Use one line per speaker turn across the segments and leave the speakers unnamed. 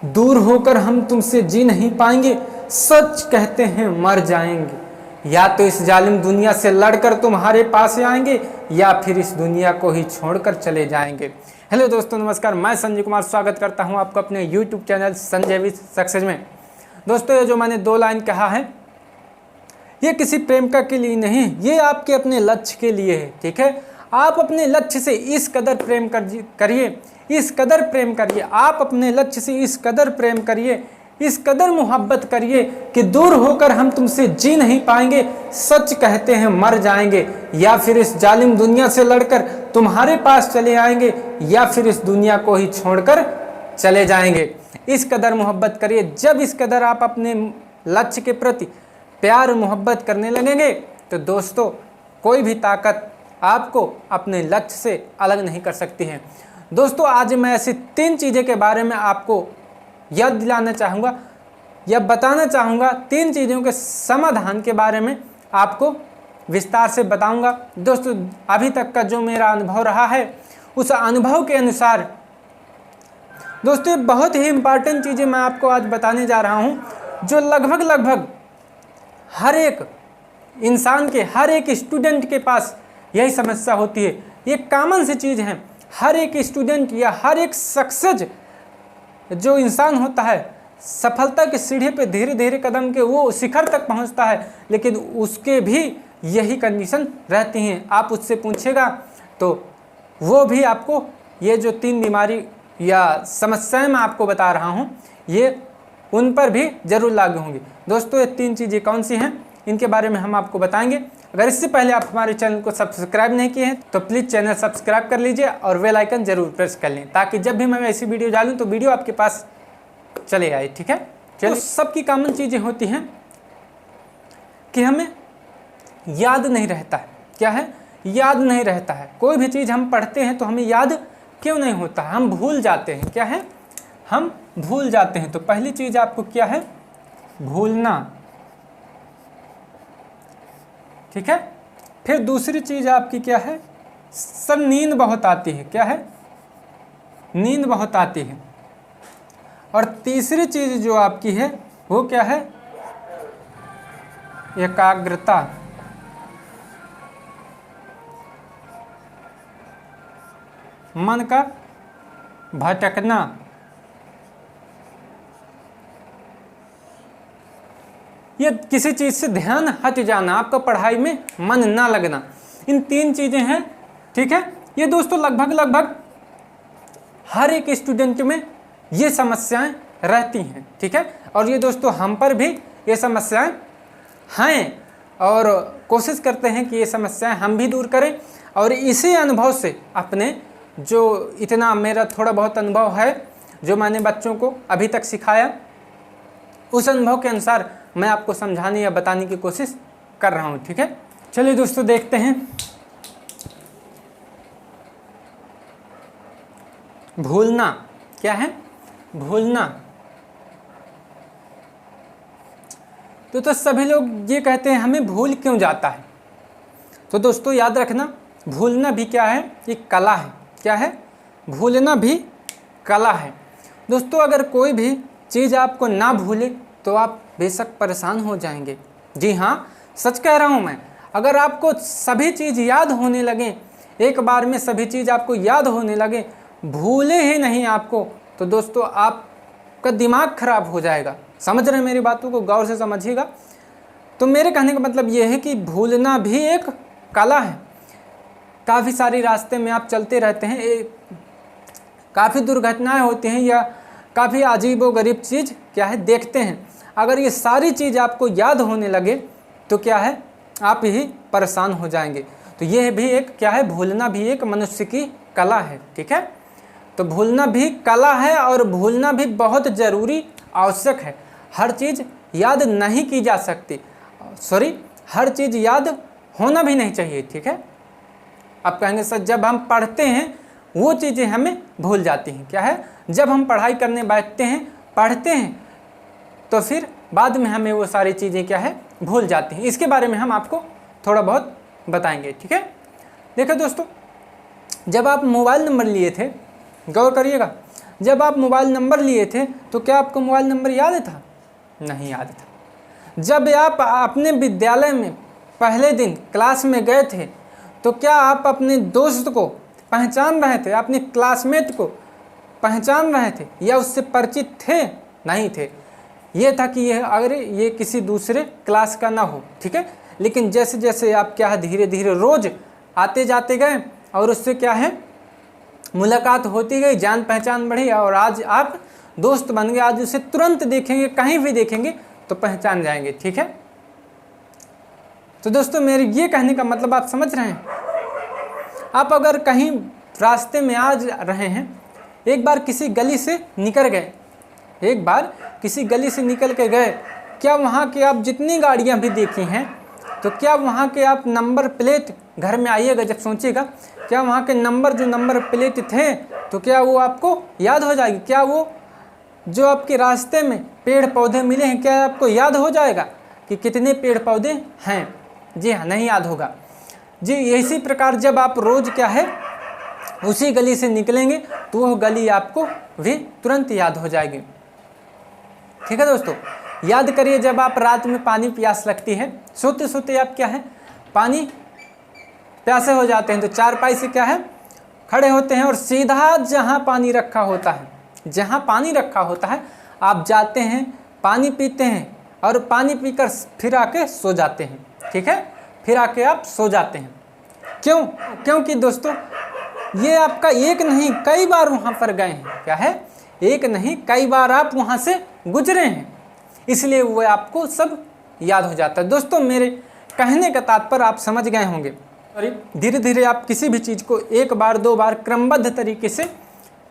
दूर होकर हम तुमसे जी नहीं पाएंगे, सच कहते हैं मर जाएंगे। या तो इस जालिम दुनिया से लड़कर तुम्हारे पास आएंगे या फिर इस दुनिया को ही छोड़कर चले जाएंगे। हेलो दोस्तों, नमस्कार। मैं संजय कुमार स्वागत करता हूं आपको अपने YouTube channel Sanjay with success में। दोस्तों, ये जो मैंने 2 लाइन कहा है, ये किसी प्रेमिका के लिए नहीं, ये आपके अपने लक्ष्य के लिए है। ठीक है, आप अपने लक्ष्य से इस कदर प्रेम करिए, इस कदर प्रेम करिए, आप अपने लक्ष्य से इस कदर प्रेम करिए, इस कदर मोहब्बत करिए कि दूर होकर हम तुमसे जी नहीं पाएंगे, सच कहते हैं मर जाएंगे। या फिर इस जालिम दुनिया से लड़कर तुम्हारे पास चले आएंगे या फिर इस दुनिया को ही छोड़कर चले जाएंगे। इस कदर मोहब्बत करिए। जब इस कदर आप अपने लक्ष्य के प्रति प्यार मोहब्बत करने लगेंगे तो दोस्तों, कोई भी ताकत आपको अपने लक्ष्य से अलग नहीं कर सकती है। दोस्तों, आज मैं ऐसी 3 चीज़ें के बारे में आपको याद दिलाना चाहूँगा या बताना चाहूँगा। 3 चीज़ों के समाधान के बारे में आपको विस्तार से बताऊँगा। दोस्तों, अभी तक का जो मेरा अनुभव रहा है, उस अनुभव के अनुसार दोस्तों बहुत ही इम्पॉर्टेंट चीज़ें मैं आपको आज बताने जा रहा हूँ, जो लगभग हर एक इंसान के, हर एक स्टूडेंट के पास यही समस्या होती है। ये कॉमन सी चीज़ है। हर एक स्टूडेंट या हर एक सक्सेस जो इंसान होता है, सफलता की सीढ़ी पे धीरे धीरे कदम के वो शिखर तक पहुंचता है, लेकिन उसके भी यही कंडीशन रहती हैं। आप उससे पूछेगा तो वो भी आपको ये जो 3 बीमारी या समस्याएं मैं आपको बता रहा हूं, ये उन पर भी जरूर लागू होंगी। दोस्तों, ये 3 चीज़ें कौन सी हैं, इनके बारे में हम आपको बताएंगे। अगर इससे पहले आप हमारे चैनल को सब्सक्राइब नहीं किए हैं तो प्लीज़ चैनल सब्सक्राइब कर लीजिए और बेल आइकन जरूर प्रेस कर लें, ताकि जब भी मैं ऐसी वीडियो डालूं तो वीडियो आपके पास चले आए। ठीक है, चलो। सबकी कॉमन चीज़ें होती हैं कि हमें याद नहीं रहता है। क्या है? याद नहीं रहता है। कोई भी चीज़ हम पढ़ते हैं तो हमें याद क्यों नहीं होता? हम भूल जाते हैं। क्या है? हम भूल जाते हैं। तो पहली चीज़ आपको क्या है? भूलना। ठीक है। फिर दूसरी चीज़ आपकी क्या है? सर, नींद बहुत आती है। क्या है? नींद बहुत आती है। और तीसरी चीज़ जो आपकी है वो क्या है? एकाग्रता। मन का भटकना। ये किसी चीज़ से ध्यान हट जाना, आपका पढ़ाई में मन ना लगना, इन 3 चीज़ें हैं। ठीक है, ये दोस्तों लगभग हर एक स्टूडेंट में ये समस्याएं रहती हैं। ठीक है, और ये दोस्तों हम पर भी ये समस्याएं हैं और कोशिश करते हैं कि ये समस्याएं हम भी दूर करें। और इसी अनुभव से अपने जो इतना मेरा थोड़ा बहुत अनुभव है, जो मैंने बच्चों को अभी तक सिखाया, उस अनुभव के अनुसार मैं आपको समझाने या बताने की कोशिश कर रहा हूँ। ठीक है, चलिए दोस्तों देखते हैं। भूलना क्या है? भूलना। तो सभी लोग ये कहते हैं हमें भूल क्यों जाता है। तो दोस्तों याद रखना, भूलना भी क्या है? एक कला है। क्या है? भूलना भी कला है। दोस्तों, अगर कोई भी चीज़ आपको ना भूले तो आप बेशक परेशान हो जाएंगे। जी हाँ, सच कह रहा हूँ मैं। अगर आपको सभी चीज़ याद होने लगे, एक बार में सभी चीज़ आपको याद होने लगे, भूले ही नहीं आपको, तो दोस्तों आपका दिमाग खराब हो जाएगा। समझ रहे हैं मेरी बातों को? गौर से समझिएगा। तो मेरे कहने का मतलब ये है कि भूलना भी एक कला है। काफ़ी सारी रास्ते में आप चलते रहते हैं, काफ़ी दुर्घटनाएं होती हैं या काफ़ी अजीबोगरीब चीज़ क्या है देखते हैं। अगर ये सारी चीज़ आपको याद होने लगे तो क्या है? आप ही परेशान हो जाएंगे। तो ये भी एक क्या है? भूलना भी एक मनुष्य की कला है। ठीक है, तो भूलना भी कला है और भूलना भी बहुत ज़रूरी, आवश्यक है। हर चीज़ याद नहीं की जा सकती, हर चीज़ याद होना भी नहीं चाहिए। ठीक है, आप कहेंगे सर जब हम पढ़ते हैं वो चीज़ें हमें भूल जाती हैं। क्या है? जब हम पढ़ाई करने बैठते हैं, पढ़ते हैं, तो फिर बाद में हमें वो सारी चीज़ें क्या है? भूल जाती हैं। इसके बारे में हम आपको थोड़ा बहुत बताएंगे। ठीक है, देखो दोस्तों, जब आप मोबाइल नंबर लिए थे, गौर करिएगा, जब आप मोबाइल नंबर लिए थे तो क्या आपको मोबाइल नंबर याद था? नहीं याद था। जब आप अपने विद्यालय में पहले दिन क्लास में गए थे तो क्या आप अपने दोस्त को पहचान रहे थे, अपने क्लासमेट को पहचान रहे थे या उससे परिचित थे? नहीं थे। ये था कि ये किसी दूसरे क्लास का ना हो, ठीक है। लेकिन जैसे जैसे आप क्या है धीरे धीरे रोज आते जाते गए और उससे क्या है मुलाकात होती गई, जान पहचान बढ़ी और आज आप दोस्त बन गए। आज उसे तुरंत देखेंगे, कहीं भी देखेंगे तो पहचान जाएंगे, ठीक है। तो दोस्तों मेरे ये कहने का मतलब आप समझ रहे हैं। आप अगर कहीं रास्ते में आ रहे हैं, एक बार किसी गली से निकल गए, एक बार किसी गली से निकल के गए, क्या वहाँ के आप जितनी गाड़ियाँ भी देखी हैं तो क्या वहाँ के आप नंबर प्लेट घर में आइएगा जब सोचिएगा, क्या वहाँ के जो नंबर प्लेट थे तो क्या वो आपको याद हो जाएगी? क्या वो जो आपके रास्ते में पेड़ पौधे मिले हैं क्या आपको याद हो जाएगा कि कितने पेड़ पौधे हैं? जी हाँ, नहीं याद होगा। जी इसी प्रकार जब आप रोज़ क्या है उसी गली से निकलेंगे तो वह गली आपको भी तुरंत याद हो जाएगी, ठीक है दोस्तों। याद करिए जब आप रात में पानी प्यास लगती है, सोते सोते आप क्या है पानी प्यासे हो जाते हैं तो चारपाई से क्या है खड़े होते हैं और सीधा जहाँ पानी रखा होता है, जहाँ पानी रखा होता है आप जाते हैं, पानी पीते हैं और पानी पीकर फिर आके सो जाते हैं, ठीक है। फिर आके आप सो जाते हैं। क्यों? क्योंकि दोस्तों ये आपका एक नहीं कई बार वहाँ पर गए हैं, क्या है एक नहीं कई बार आप वहाँ से गुजरे हैं, इसलिए वो आपको सब याद हो जाता है। दोस्तों मेरे कहने का तात्पर्य आप समझ गए होंगे। और धीरे धीरे आप किसी भी चीज़ को एक बार दो बार क्रमबद्ध तरीके से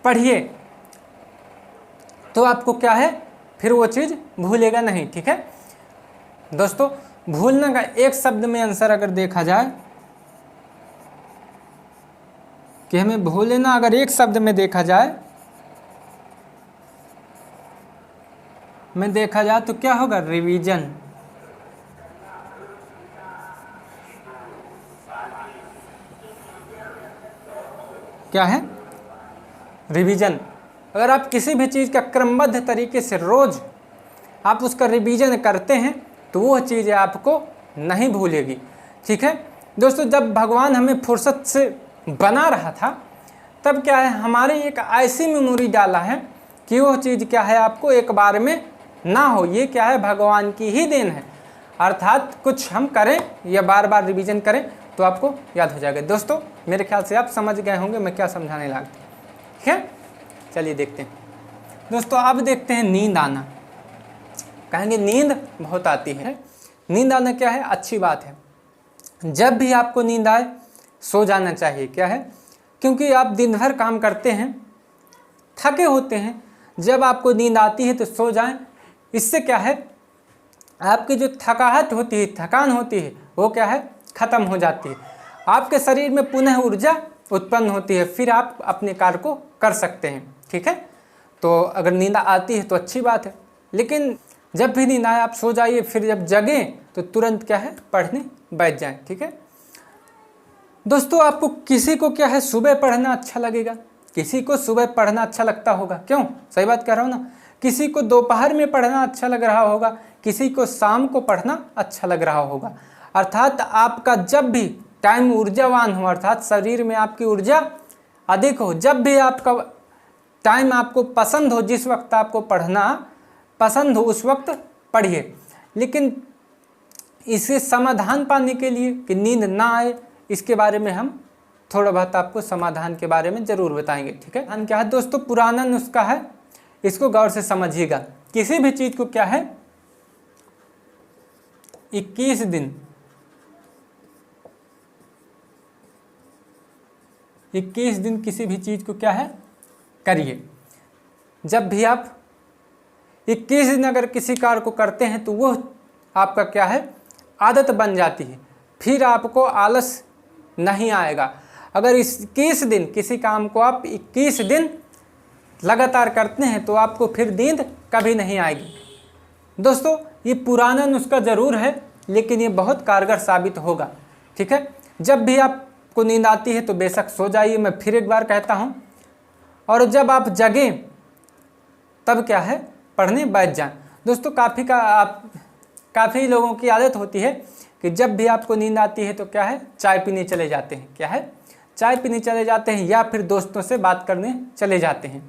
पढ़िए तो आपको क्या है फिर वो चीज़ भूलेगा नहीं, ठीक है दोस्तों। भूलने का एक शब्द में आंसर अगर देखा जाए कि हमें भूले ना, अगर एक शब्द में देखा जाए तो क्या होगा? रिवीजन। क्या है? रिवीजन। अगर आप किसी भी चीज़ का क्रमबद्ध तरीके से रोज आप उसका रिवीजन करते हैं तो वो चीज़ें आपको नहीं भूलेगी, ठीक है दोस्तों। जब भगवान हमें फुर्सत से बना रहा था तब क्या है हमारे एक ऐसी मेमोरी डाला है कि वो चीज़ क्या है आपको एक बार में ना हो। ये क्या है भगवान की ही देन है, अर्थात कुछ हम करें या बार बार रिवीजन करें तो आपको याद हो जाएगा। दोस्तों मेरे ख्याल से आप समझ गए होंगे मैं क्या समझाने लगा, ठीक है। चलिए देखते हैं दोस्तों। अब देखते हैं नींद आना। कहेंगे नींद बहुत आती है। नींद आना क्या है? अच्छी बात है। जब भी आपको नींद आए सो जाना चाहिए, क्या है क्योंकि आप दिन भर काम करते हैं, थके होते हैं। जब आपको नींद आती है तो सो जाएं। इससे क्या है आपकी जो थकावट होती है, थकान होती है वो क्या है ख़त्म हो जाती है। आपके शरीर में पुनः ऊर्जा उत्पन्न होती है, फिर आप अपने कार्य को कर सकते हैं, ठीक है। तो अगर नींद आती है तो अच्छी बात है, लेकिन जब भी नींद आए आप सो जाइए, फिर जब जगें तो तुरंत क्या है पढ़ने बैठ जाएं, ठीक है दोस्तों। आपको किसी को क्या है सुबह पढ़ना अच्छा लगेगा, किसी को सुबह पढ़ना अच्छा लगता होगा, क्यों? सही बात कह रहा हूँ ना। किसी को दोपहर में पढ़ना अच्छा लग रहा होगा, किसी को शाम को पढ़ना अच्छा लग रहा होगा। अर्थात आपका जब भी टाइम ऊर्जावान हो, अर्थात शरीर में आपकी ऊर्जा अधिक हो, जब भी आपका टाइम आपको पसंद हो, जिस वक्त आपको पढ़ना पसंद हो उस वक्त पढ़िए। लेकिन इसे समाधान पाने के लिए कि नींद ना आए, इसके बारे में हम थोड़ा बहुत आपको समाधान के बारे में ज़रूर बताएंगे, ठीक है। हम क्या है दोस्तों पुराना नुस्खा है, इसको गौर से समझिएगा। किसी भी चीज़ को क्या है 21 दिन 21 दिन किसी भी चीज़ को क्या है करिए। जब भी आप 21 दिन अगर किसी कार्य को करते हैं तो वो आपका क्या है आदत बन जाती है, फिर आपको आलस नहीं आएगा। अगर 21 दिन किसी काम को आप 21 दिन लगातार करते हैं तो आपको फिर नींद कभी नहीं आएगी। दोस्तों ये पुराना नुस्खा ज़रूर है लेकिन ये बहुत कारगर साबित होगा, ठीक है। जब भी आपको नींद आती है तो बेशक सो जाइए, मैं फिर एक बार कहता हूँ। और जब आप जगें तब क्या है पढ़ने बैठ जाएं। दोस्तों काफ़ी लोगों की आदत होती है कि जब भी आपको नींद आती है तो क्या है चाय पीने चले जाते हैं, क्या है चाय पीने चले जाते हैं या फिर दोस्तों से बात करने चले जाते हैं।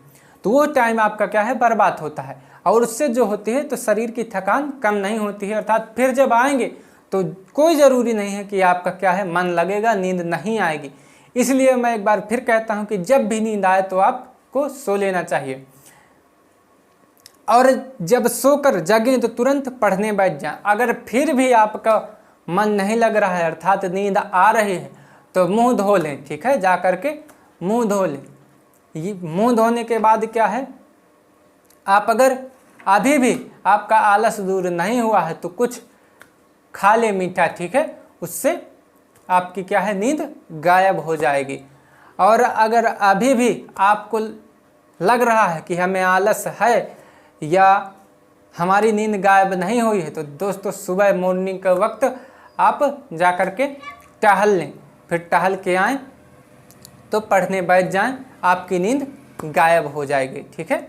तो वो टाइम आपका क्या है बर्बाद होता है और उससे जो होती है तो शरीर की थकान कम नहीं होती है, अर्थात फिर जब आएंगे तो कोई ज़रूरी नहीं है कि आपका क्या है मन लगेगा, नींद नहीं आएगी। इसलिए मैं एक बार फिर कहता हूँ कि जब भी नींद आए तो आपको सो लेना चाहिए और जब सोकर जागें तो तुरंत पढ़ने बैठ जाएं। अगर फिर भी आपका मन नहीं लग रहा है अर्थात नींद आ रही है तो मुंह धो लें, ठीक है, जा कर के मुंह धो लें। ये मुंह धोने के बाद क्या है आप अगर अभी भी आपका आलस दूर नहीं हुआ है तो कुछ खा ले मीठा, ठीक है, उससे आपकी क्या है नींद गायब हो जाएगी। और अगर अभी भी आपको लग रहा है कि हमें आलस है या हमारी नींद गायब नहीं हुई है तो दोस्तों सुबह मॉर्निंग के वक्त आप जा कर के टहल लें, फिर टहल के आएँ तो पढ़ने बैठ जाएं, आपकी नींद गायब हो जाएगी, ठीक है।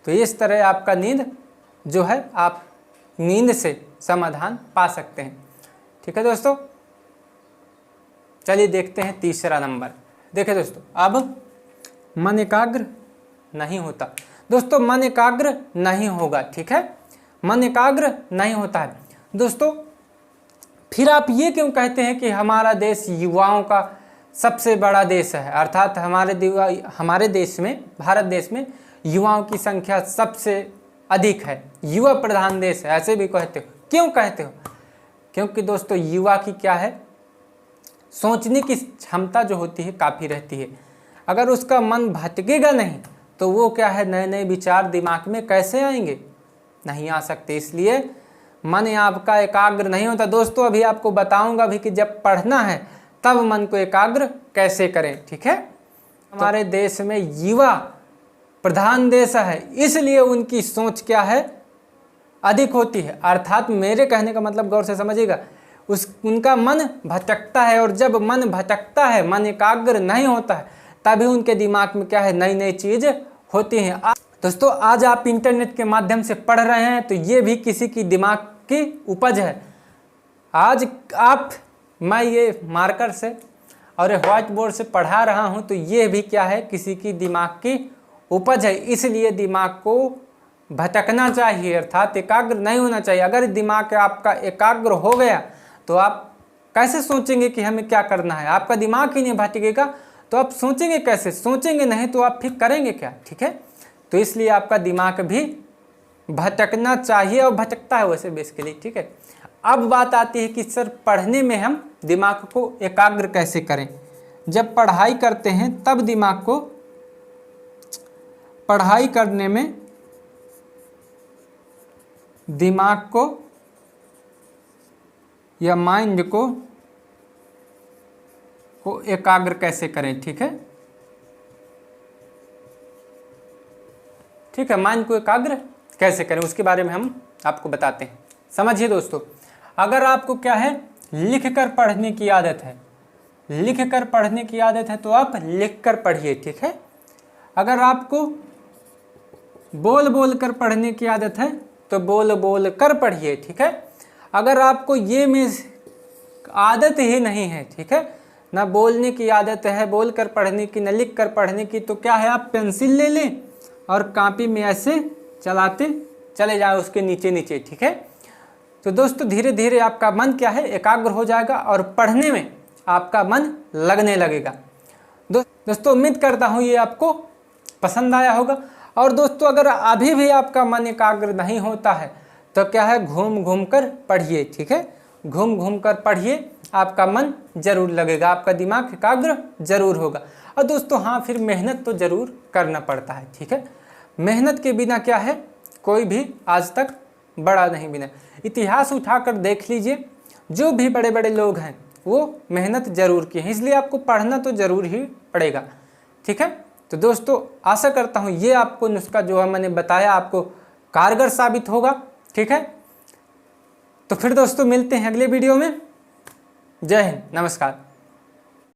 तो इस तरह आपका नींद जो है आप नींद से समाधान पा सकते हैं, ठीक है दोस्तों। चलिए देखते हैं तीसरा नंबर। देखिए दोस्तों अब मन एकाग्र नहीं होता। दोस्तों मन एकाग्र नहीं होगा, ठीक है, मन एकाग्र नहीं होता है। दोस्तों फिर आप ये क्यों कहते हैं कि हमारा देश युवाओं का सबसे बड़ा देश है, अर्थात हमारे देश में भारत देश में युवाओं की संख्या सबसे अधिक है, युवा प्रधान देश है, ऐसे भी कहते हो, क्यों कहते हो? क्योंकि दोस्तों युवा की क्या है सोचने की क्षमता जो होती है काफ़ी रहती है। अगर उसका मन भटकेगा नहीं तो वो क्या है नए नए विचार दिमाग में कैसे आएंगे, नहीं आ सकते। इसलिए मन आपका एकाग्र नहीं होता। दोस्तों अभी आपको बताऊंगा भी कि जब पढ़ना है तब मन को एकाग्र कैसे करें, ठीक है। हमारे देश में युवा प्रधान देश है, इसलिए उनकी सोच क्या है अधिक होती है, अर्थात मेरे कहने का मतलब गौर से समझिएगा, उनका मन भटकता है और जब मन भटकता है, मन एकाग्र नहीं होता है, तभी उनके दिमाग में क्या है नई नई चीज़ होती हैं। दोस्तों आज आप इंटरनेट के माध्यम से पढ़ रहे हैं तो ये भी किसी की दिमाग की उपज है। आज मैं ये मार्कर से और व्हाइट बोर्ड से पढ़ा रहा हूँ तो ये भी क्या है किसी की दिमाग की उपज है। इसलिए दिमाग को भटकना चाहिए, अर्थात एकाग्र नहीं होना चाहिए। अगर दिमाग आपका एकाग्र हो गया तो आप कैसे सोचेंगे कि हमें क्या करना है, आपका दिमाग ही नहीं भटकेगा तो आप सोचेंगे कैसे, सोचेंगे नहीं तो आप फिर करेंगे क्या, ठीक है। तो इसलिए आपका दिमाग भी भटकना चाहिए और भटकता है वैसे बेसिकली, ठीक है। अब बात आती है कि सर पढ़ने में हम दिमाग को एकाग्र कैसे करें। जब पढ़ाई करते हैं तब दिमाग को पढ़ाई करने में दिमाग को या माइंड को एकाग्र कैसे करें, ठीक है, ठीक है। माइंड को एकाग्र कैसे करें उसके बारे में हम आपको बताते हैं। समझिए दोस्तों, अगर आपको क्या है लिख कर पढ़ने की आदत है, लिख कर पढ़ने की आदत है तो आप लिख कर पढ़िए, ठीक है। अगर आपको बोल बोल कर पढ़ने की आदत है तो बोल बोल कर पढ़िए, ठीक है। अगर आपको ये में आदत ही नहीं है, ठीक है, ना बोलने की आदत है बोल कर पढ़ने की, ना लिख कर पढ़ने की, तो क्या है आप पेंसिल ले लें और कॉपी में ऐसे चलाते चले जाए उसके नीचे नीचे, ठीक है। तो दोस्तों धीरे धीरे आपका मन क्या है एकाग्र हो जाएगा और पढ़ने में आपका मन लगने लगेगा। दोस्तों उम्मीद करता हूँ ये आपको पसंद आया होगा। और दोस्तों अगर अभी भी आपका मन एकाग्र नहीं होता है तो क्या है घूम घूम कर पढ़िए, ठीक है, घूम घूम कर पढ़िए, आपका मन जरूर लगेगा, आपका दिमाग एकाग्र जरूर होगा। और दोस्तों हाँ फिर मेहनत तो ज़रूर करना पड़ता है, ठीक है। मेहनत के बिना क्या है कोई भी आज तक बड़ा नहीं बना। इतिहास उठाकर देख लीजिए, जो भी बड़े बड़े लोग हैं वो मेहनत जरूर की है, इसलिए आपको पढ़ना तो ज़रूर ही पड़ेगा, ठीक है। तो दोस्तों आशा करता हूँ ये आपको नुस्खा जो है मैंने बताया आपको कारगर साबित होगा, ठीक है। तो फिर दोस्तों मिलते हैं अगले वीडियो में। जय हिंद, नमस्कार।